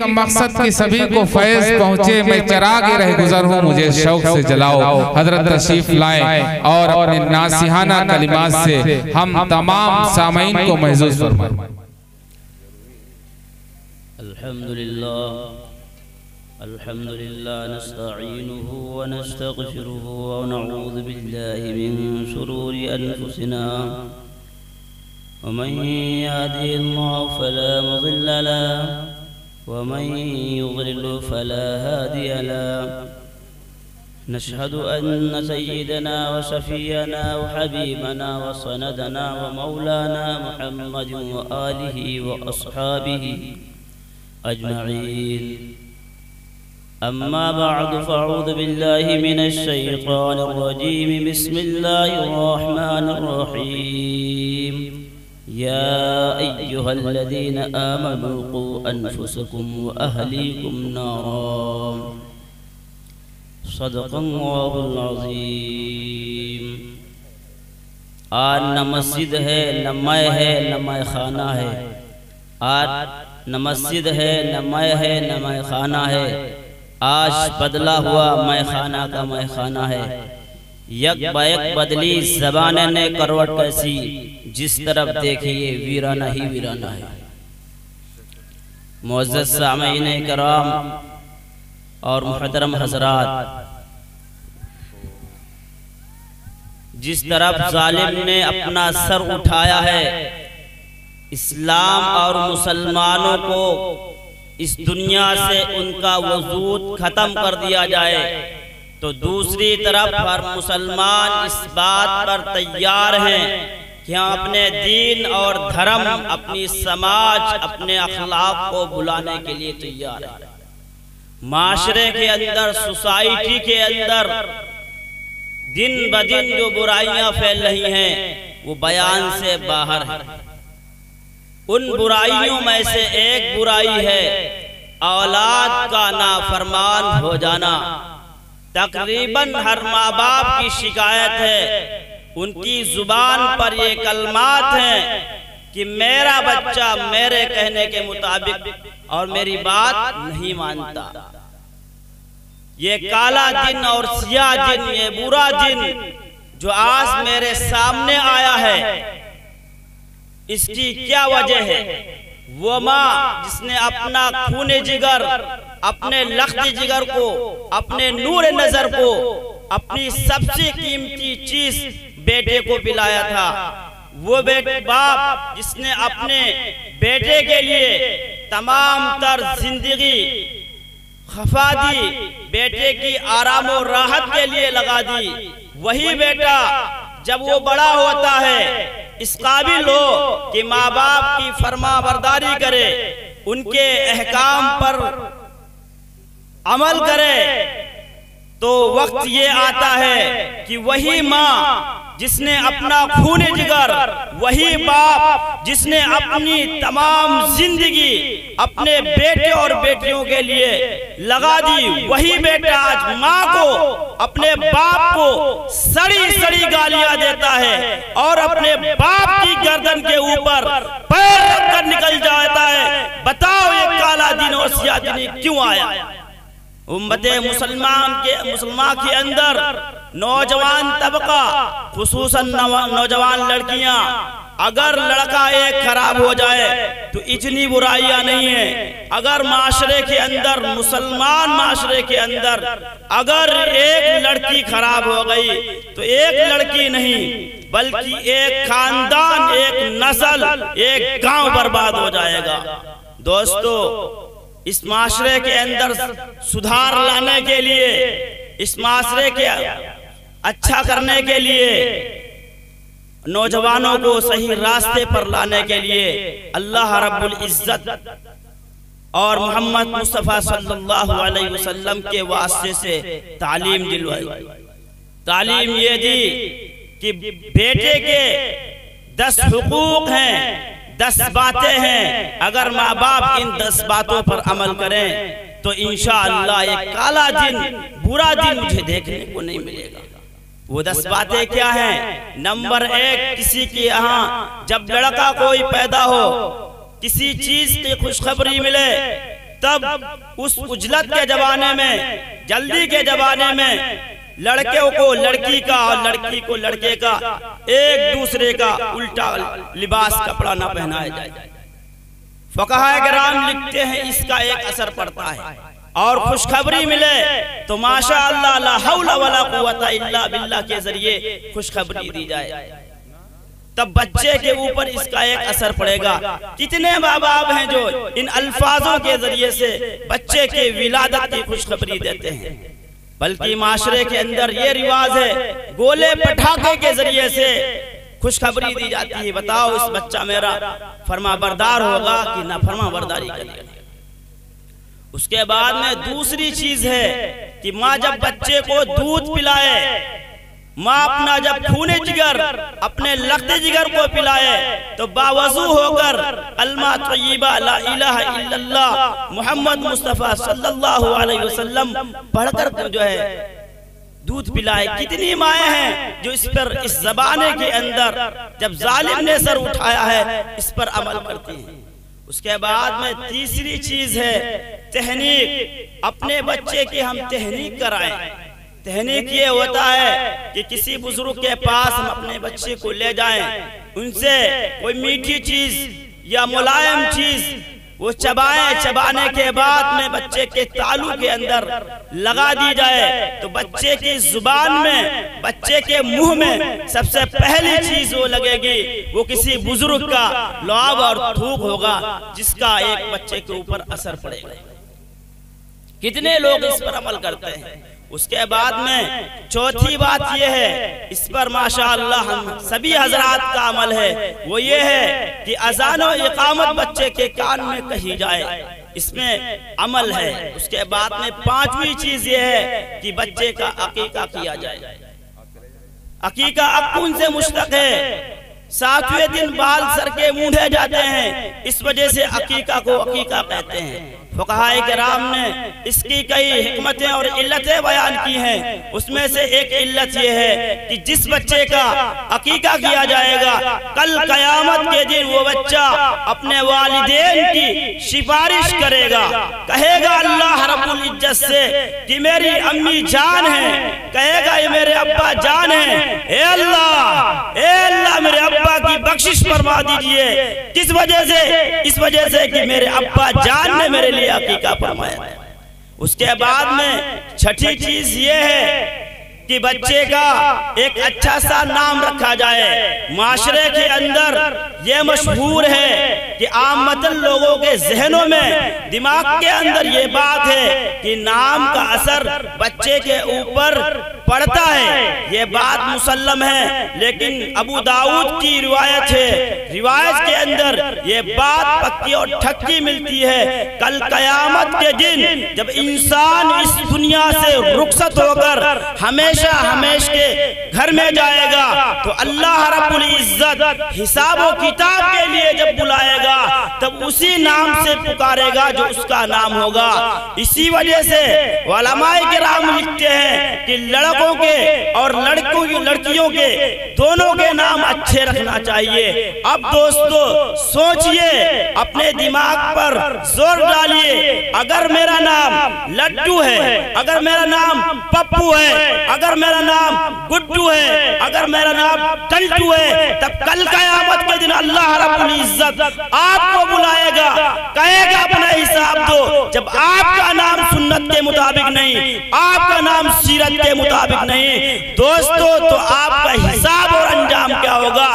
کا مقصد کہ سبھی کو فیض پہنچے، میں چراغ رہ گزر ہوں، مجھے شوق سے جلاؤ۔ حضرت تشریف لائیں اور اپنے ناصحانہ کلمات سے ہم تمام سامعین کو محظوظ فرمائیں۔ الحمدللہ نستعینہ ونستغفرہ ونعوذ باللہ من شرور انفسنا ومن يهده الله فلا مضل له ومن يضلل فلا هادي له نشهد أن سيدنا وشفينا وحبيبنا وسندنا ومولانا محمد وآله وأصحابه أجمعين. أما بعد فأعوذ بالله من الشيطان الرجيم. بسم الله الرحمن الرحيم. يا أيها الذين آمنوا قوا أنفسكم وأهليكم نارا. صدق الله العظيم. آج نہ مسجد ہے نہ مائے ہے نہ مائے خانہ ہے. آج نہ مسجد ہے نہ مائے ہے نہ مائے خانہ ہے. آج بدلا ہوا مائے خانہ کا مائے خانہ ہے. یک با یک بدلی زبانیں نے کروٹ کیسی، جس طرف دیکھئے ویرانہ ہی ویرانہ ہے. معزز سامعین کرام اور محترم حضرات، جس طرف ظالم نے اپنا سر اٹھایا ہے، اسلام اور مسلمانوں کو اس دنیا سے ان کا وجود ختم کر دیا جائے، تو دوسری طرف ہر مسلمان اس بات پر تیار ہیں کہ ہم اپنے دین اور دھرم، اپنی سماج، اپنے اخلاق کو بلانے کے لیے تیار ہیں. معاشرے کے اندر، سوسائٹی کے اندر دن بدن جو برائیاں پھیل رہی ہیں وہ بیان سے باہر ہیں. ان برائیوں میں سے ایک برائی ہے اولاد کا نافرمان ہو جانا. تقریباً ہر ماں باپ کی شکایت ہے، ان کی زبان پر یہ کلمات ہیں کہ میرا بچہ میرے کہنے کے مطابق اور میری بات نہیں مانتا. یہ کالا دن اور سیاہ دن، یہ برا دن جو آج میرے سامنے آیا ہے، اس کی کیا وجہ ہے؟ وہ ماں جس نے اپنا خون جگر، اپنے لخت جگر کو، اپنے نور نظر کو، اپنی سب سے قیمتی چیز بیٹے کو پلایا تھا، وہ باپ جس نے اپنے بیٹے کے لیے تمام تر زندگی خفا دی، بیٹے کی آرام و راحت کے لیے لگا دی، وہی بیٹا جب وہ بڑا ہوتا ہے، اس قابل ہو کہ ماں باپ کی فرما برداری کرے، ان کے احکام پر عمل کرے، تو وقت یہ آتا ہے کہ وہی ماں جس نے اپنا خون جگر، وہی باپ جس نے اپنی تمام زندگی اپنے بیٹے اور بیٹیوں کے لیے لگا دی، وہی بیٹا آج ماں کو، اپنے باپ کو سڑی سڑی گالیاں دیتا ہے اور اپنے باپ کی گردن کے اوپر پیر رکھ کر نکل جاتا ہے. بتاؤ یہ کالا دن اور سیاہ دن کیوں آیا؟ امت مسلمان کے اندر نوجوان طبقہ، خصوصاً نوجوان لڑکیاں، اگر لڑکا ایک خراب ہو جائے تو اتنی برائیاں نہیں ہیں. اگر معاشرے کے اندر، مسلمان معاشرے کے اندر اگر ایک لڑکی خراب ہو گئی تو ایک لڑکی نہیں بلکہ ایک خاندان، ایک نسل، ایک گاؤں برباد ہو جائے گا. دوستو، اس معاشرے کے اندر سدھار لانے کے لیے، اس معاشرے کے اچھا کرنے کے لیے، نوجوانوں کو صحیح راستے پر لانے کے لیے اللہ رب العزت اور محمد مصطفیٰ صلی اللہ علیہ وسلم کے واسطے سے تعلیم دلوائی. تعلیم یہ دی کہ بیٹے کے 10 حقوق ہیں، 10 باتیں ہیں. اگر ماں باپ ان 10 باتوں پر عمل کریں تو انشاءاللہ یہ کالا دن، برا دن مجھے دیکھنے کو نہیں ملے گا. وہ 10 باتیں کیا ہیں؟ نمبر 1، کسی کے یہاں جب لڑکا کوئی پیدا ہو، کسی چیز کی خوشخبری ملے تب اس عجلت کے زمانے میں، جلدی کے زمانے میں لڑکوں کو لڑکی کا اور لڑکی کو لڑکے کا ایک دوسرے کا الٹا لباس کپڑا نہ پہنایا جائے۔ فقہائے کرام لکھتے ہیں اس کا ایک اثر پڑتا ہے، اور خوشخبری ملے تو ماشاءاللہ لا حول ولا قوت الا باللہ کے ذریعے خوشخبری دی جائے، تب بچے کے اوپر اس کا ایک اثر پڑے گا۔ کتنے ماں باپ ہیں جو ان الفاظوں کے ذریعے سے بچے کے ولادت کی خوشخبری دیتے ہیں، بلکہ معاشرے کے اندر یہ رواج ہے گولے پٹاخے کے ذریعے سے خوشخبری دی جاتی ہے، بتاؤ اس بچہ میرا فرما بردار ہوگا کہ نہ فرما برداری کرے گا۔ اس کے بعد میں دوسری چیز ہے کہ ماں جب بچے کو دودھ پلائے، ماں اپنا جب خون جگر اپنے لخت جگر کو پلائے تو باوضو ہو کر کلمہ طیبہ لا الہ الا اللہ محمد مصطفیٰ صلی اللہ علیہ وسلم پڑھ کر جو ہے دودھ پلائے۔ کتنی مائیں ہیں جو اس پر اس زمانے کے اندر جب ظالم نے سر اٹھایا ہے اس پر عمل کرتی ہیں۔ اس کے بعد میں تیسری چیز ہے تہنیک، اپنے بچے کی ہم تہنیک کرائیں۔ تہنیک یہ ہوتا ہے کہ کسی بزرگ کے پاس ہم اپنے بچے کو لے جائیں، ان سے کوئی میٹھی چیز یا ملائم چیز وہ چبائیں، چبانے کے بعد میں بچے کے تالو کے اندر لگا دی جائے تو بچے کی زبان میں، بچے کے منہ میں سب سے پہلی چیز وہ لگے گی وہ کسی بزرگ کا لعاب اور تھوک ہوگا، جس کا ایک بچے کے اوپر اثر پڑے گا۔ کتنے لوگ اس پر عمل کرتے ہیں۔ اس کے بعد میں چوتھی بات یہ ہے، اس پر ماشاءاللہ ہم سبھی حضرات کا عمل ہے، وہ یہ ہے کہ اذان و اقامت بچے کے کان میں کہی جائے، اس میں عمل ہے۔ اس کے بعد میں پانچویں چیز یہ ہے کہ بچے کا عقیقہ کیا جائے۔ عقیقہ عقون سے مشتق ہے، 7ویں دن بال سر کے مونڈھے جاتے ہیں، اس وجہ سے عقیقہ کو عقیقہ کہتے ہیں۔ فقہائے کرام نے اس کی کئی حکمتیں اور علتیں بیان کی ہیں، اس میں سے ایک علت یہ ہے کہ جس بچے کا عقیقہ کیا جائے گا کل قیامت کے دن وہ بچہ اپنے والدین کی سفارش کرے گا، کہے گا اللہ رب العزت سے کہ میری امی جان ہے، کہے گا یہ میرے ابا جان ہے، اے اللہ میرے ابا کی بخشش فرما دیجئے۔ کس وجہ سے؟ اس وجہ سے کہ میرے ابا جان نے میرے لیے عقیقہ فرمایا۔ اس کے بعد میں چھٹی چیز یہ ہے کہ بچے کا ایک اچھا سا نام رکھا جائے۔ معاشرے کے اندر یہ مشہور ہے کہ عامتاً لوگوں کے ذہنوں میں، دماغ کے اندر یہ بات ہے کہ نام کا اثر بچے کے اوپر پڑتا ہے، یہ بات مسلم ہے، لیکن ابو داؤد کی روایت ہے، روایت کے اندر یہ بات پکی اور ٹھکی ملتی ہے۔ کل قیامت کے دن جب انسان اس دنیا سے رخصت ہو کر ہمیشہ کے گھر میں جائے گا تو اللہ رب العزت حساب و کتاب کے لیے جب بلائے گا تب اسی نام سے پکارے گا جو اس کا نام ہوگا۔ اسی وجہ سے علماء کرام لکھتے ہیں کہ لڑکوں کے اور لڑکیوں کے دونوں کے نام اچھے رکھنا چاہیے۔ اب دوستو سوچئے، اپنے دماغ پر زور ڈالیے، اگر میرا نام لڈو ہے، اگر میرا نام پپو ہے، اگر میرا نام گڈو ہے، اگر میرا نام ٹنٹو ہے، تب کل قیامت کے دن اللہ رب العزت آپ کو بلائے گا، کہے گا اپنا حساب دو۔ جب آپ کا نام سنت کے مطابق نہیں، آپ کا نام سیرت کے مطابق نہیں، دوستو تو آپ کا حساب اور انجام کیا ہوگا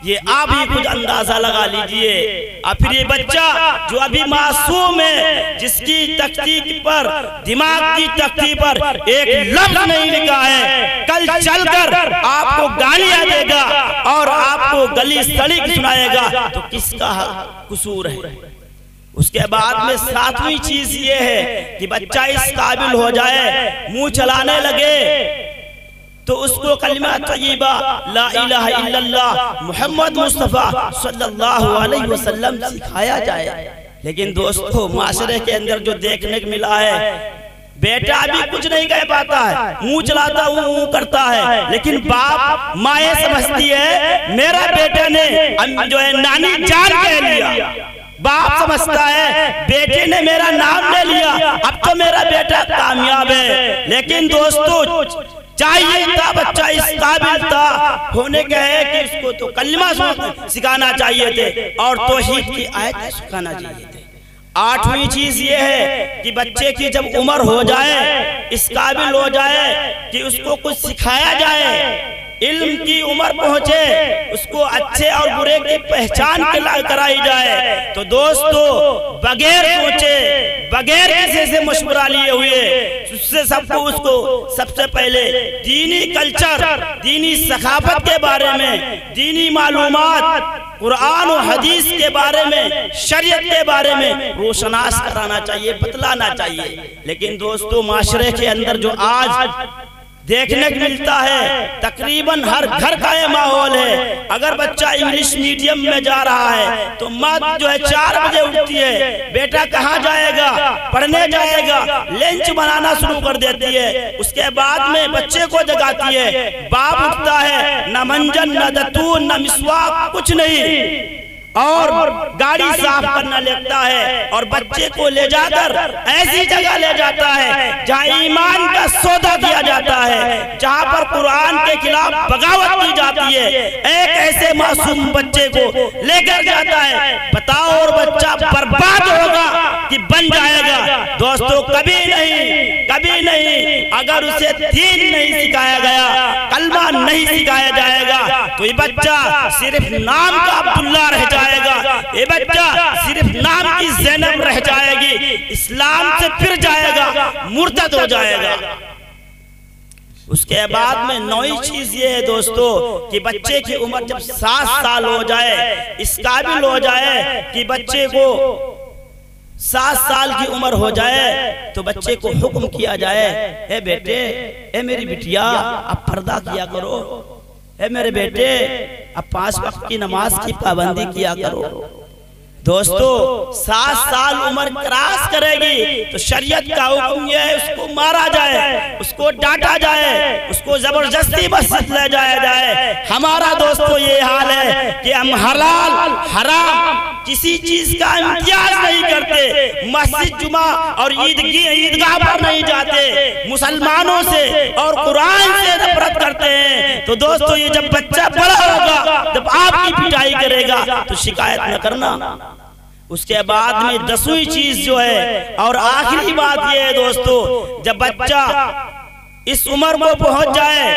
یہ آپ ہی کچھ اندازہ لگا لیجئے۔ اب پھر یہ بچہ جو ابھی معصوم ہے، جس کی تختی پر، دماغ کی تختی پر ایک لفظ نہیں لکھا ہے، کل چل کر آپ کو گالیاں دے گا اور آپ کو گلی سڑی سنائے گا تو کس کا قصور ہے؟ اس کے بعد میں 7ویں چیز یہ ہے کہ بچہ اس قابل ہو جائے، منہ چلانے لگے تو اس کو کلمہ طیبہ لا الہ الا اللہ محمد مصطفیٰ صلی اللہ علیہ وسلم سکھایا جائے۔ لیکن دوستو معاشرے کے اندر جو دیکھنے کو ملا ہے، بیٹا بھی کچھ نہیں کہہ پاتا ہے، منہ چلاتا ہوں کرتا ہے، لیکن باپ مائیں سمجھتی ہے میرا بیٹا نے جو ہے نانی جان کہہ لیا، باپ سمجھتا ہے بیٹے نے میرا نام لے لیا اب تو میرا بیٹا کامیاب ہے، لیکن دوستو چاہیے تھا بچہ اس قابل تھا ہونے کا ہے کہ اس کو تو کلمہ سکھانا چاہیے تھے اور توحید کی آیت سکھانا چاہیے تھے۔ 8ویں چیز یہ ہے کہ بچے کی جب عمر ہو جائے، اس قابل ہو جائے کہ اس کو کچھ سکھایا جائے، علم کی عمر پہنچے، اس کو اچھے اور برے کی پہچان کرائی جائے، تو دوستو بغیر سوچے بغیر کسی سے مشورہ لیے ہوئے اس سے سب سے پہلے دینی کلچر، دینی ثقافت کے بارے میں، دینی معلومات، قرآن و حدیث کے بارے میں، شریعت کے بارے میں روشناس کرانا چاہیے، بتلانا چاہیے۔ لیکن دوستو معاشرے کے اندر جو آج دیکھنے کو ملتا ہے تقریباً ہر گھر کا یہ ماحول ہے، اگر بچہ انگلش میڈیم میں جا رہا ہے تو ماں جو ہے 4 بجے اٹھتی ہے، بیٹا کہاں جائے گا؟ پڑھنے جائے گا، لنچ بنانا شروع کر دیتی ہے، اس کے بعد میں بچے کو جگاتی ہے، باپ اٹھتا ہے، نہ منجن نہ دتون نہ مسواک کچھ نہیں، اور گاڑی صاف کرنا لگتا ہے اور بچے کو لے جا کر ایسی جگہ لے جاتا ہے جہاں ایمان کا سودا کیا جاتا ہے، جہاں پر قرآن کے خلاف بغاوت کی جاتی ہے، ایک ایسے معصوم بچے کو لے کر جاتا ہے، بتاؤ اور بچہ برباد ہوگا کہ بن جائے گا؟ دوستو کبھی نہیں، اگر اسے دین نہیں سکھایا گیا، کلمہ نہیں سکھایا جائے گا تو یہ بچہ صرف نام کا عبداللہ رہ جائے گا، یہ بچہ صرف نام کی زینب رہ جائے گی، اسلام سے پھر جائے گا، مرتد ہو جائے گا۔ اس کے بعد میں 9ویں چیز یہ ہے دوستو کہ بچے کی عمر جب 7 سال ہو جائے، اس قابل ہو جائے کہ بچے کو 7 سال کی عمر ہو جائے تو بچے کو حکم کیا جائے، اے بیٹے، اے میری بٹیا، اب پردہ کیا کرو، اے میرے بیٹے اب 5 وقت کی نماز کی پابندی کیا کرو۔ دوستو 7 سال عمر کراس کرے گی تو شریعت کا حکم یہ ہے اس کو مارا جائے، اس کو ڈانٹا جائے، اس کو زبردستی مسجد لے جایا جائے۔ ہمارا دوستو یہ حال ہے کہ ہم حلال حرام کسی چیز کا امتیاز نہیں کرتے، مسجد جمعہ اور عیدگاہ پر نہیں جاتے، مسلمانوں سے اور قرآن سے نفرت کرتے ہیں۔ تو دوستو یہ جب بچہ بڑا ہوگا، جب آپ کی پٹائی کرے گا تو شکایت نہ کرنا۔ اس کے بعد میں 10ویں چیز جو ہے اور آخری بات یہ ہے دوستو، جب بچہ اس عمر کو پہنچ جائے،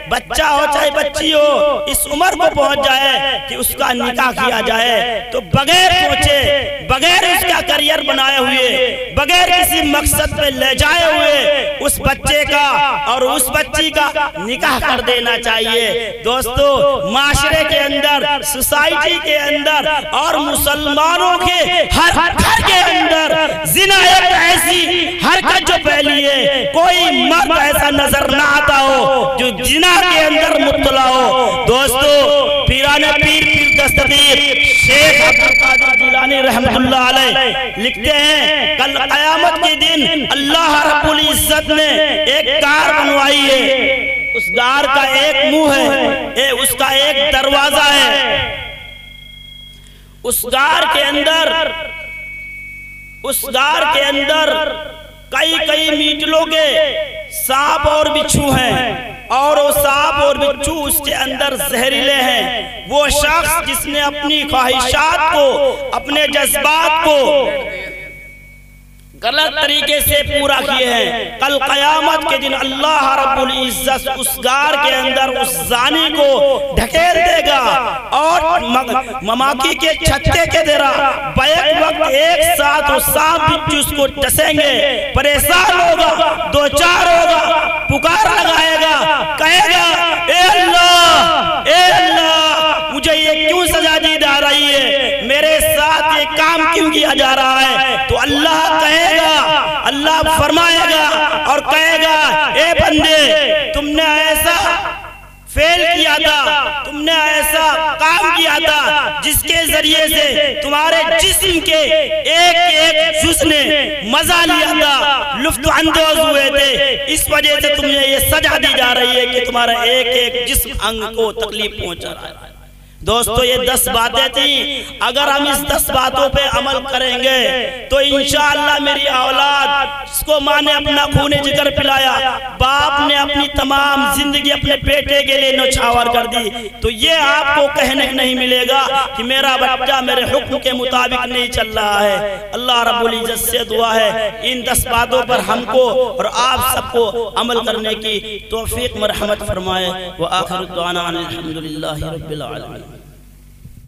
بچہ ہو چاہے بچی ہو، اس عمر کو پہنچ جائے کہ اس کا نکاح کیا جائے تو بغیر سوچے، بغیر اس کا کریئر بنائے ہوئے، بغیر کسی مقصد پہ لے جائے ہوئے اس بچے کا اور اس بچی کا نکاح کر دینا چاہیے۔ دوستو معاشرے کے اندر، سوسائٹی کے اندر اور مسلمانوں کے ہر گھر کے اندر زنا ایک ایسی حرکت جو پھیلی ہے، کوئی مرد ایسا نظر نہ آتا ہو جو زنا کے اندر مبتلا ہو۔ دوستو پیران پیر دستگیر شیخ عبدالقادر جیلانی رحمت اللہ علیہ لکھتے ہیں کل قیامت کے دن اللہ رب العزت نے ایک غار بنوائی ہے، اس غار کا ایک منہ ہے، اس کا ایک دروازہ ہے، اس غار کے اندر کئی میٹلوں کے سانپ اور بچھو ہیں، اور وہ سانپ اور بچھو اس کے اندر زہریلے ہیں۔ وہ شخص جس نے اپنی خواہشات کو، اپنے جذبات کو غلط طریقے سے پورا کیے ہیں، کل قیامت کے دن اللہ رب العزت اس غار کے اندر اس زانی کو ڈھکیل دے گا اور مماکی کے چھتے کے درہ بیک وقت ایک ساتھ وہ سانپ بچھو اس کو ڈسیں گے، پریشان ہوگا، دو چار ہوگا، پکار لگائے گا، کہے گا اے اللہ مجھے یہ کیوں سزا دی جا رہی ہے، میرے ساتھ یہ کام کیوں کیا جا رہا ہے؟ تو اللہ کہے گا، اللہ فرمائے گا اور کہے گا اے بندے تم نے ایسا فیل کیا تھا، تم نے ایسا کام کیا تھا جس کے ذریعے سے تمہارے جسم کے ایک جز نے مزہ لیا تھا، لطف اندوز ہوئے تھے، اس وجہ سے تمہیں یہ سزا دی جا رہی ہے کہ تمہارا ایک جسم انگ کو تکلیف پہنچا رہا ہے۔ دوستو یہ 10 باتیں تھیں، اگر ہم اس 10 باتوں پہ عمل کریں گے تو انشاءاللہ میری اولاد، اس کو ماں نے اپنا خون جگر پلایا، باپ نے اپنی تمام زندگی اپنے بیٹے کے لیے نچھاور کر دی، تو یہ آپ کو کہنے نہیں ملے گا کہ میرا بچہ میرے حکم کے مطابق نہیں چل رہا ہے۔ اللہ رب العزت سے دعا ہے ان 10 باتوں پر ہم کو اور آپ سب کو عمل کرنے کی توفیق مرحمت فرمائے۔ وآخر دعوانا الحمدللہ رب العالمین۔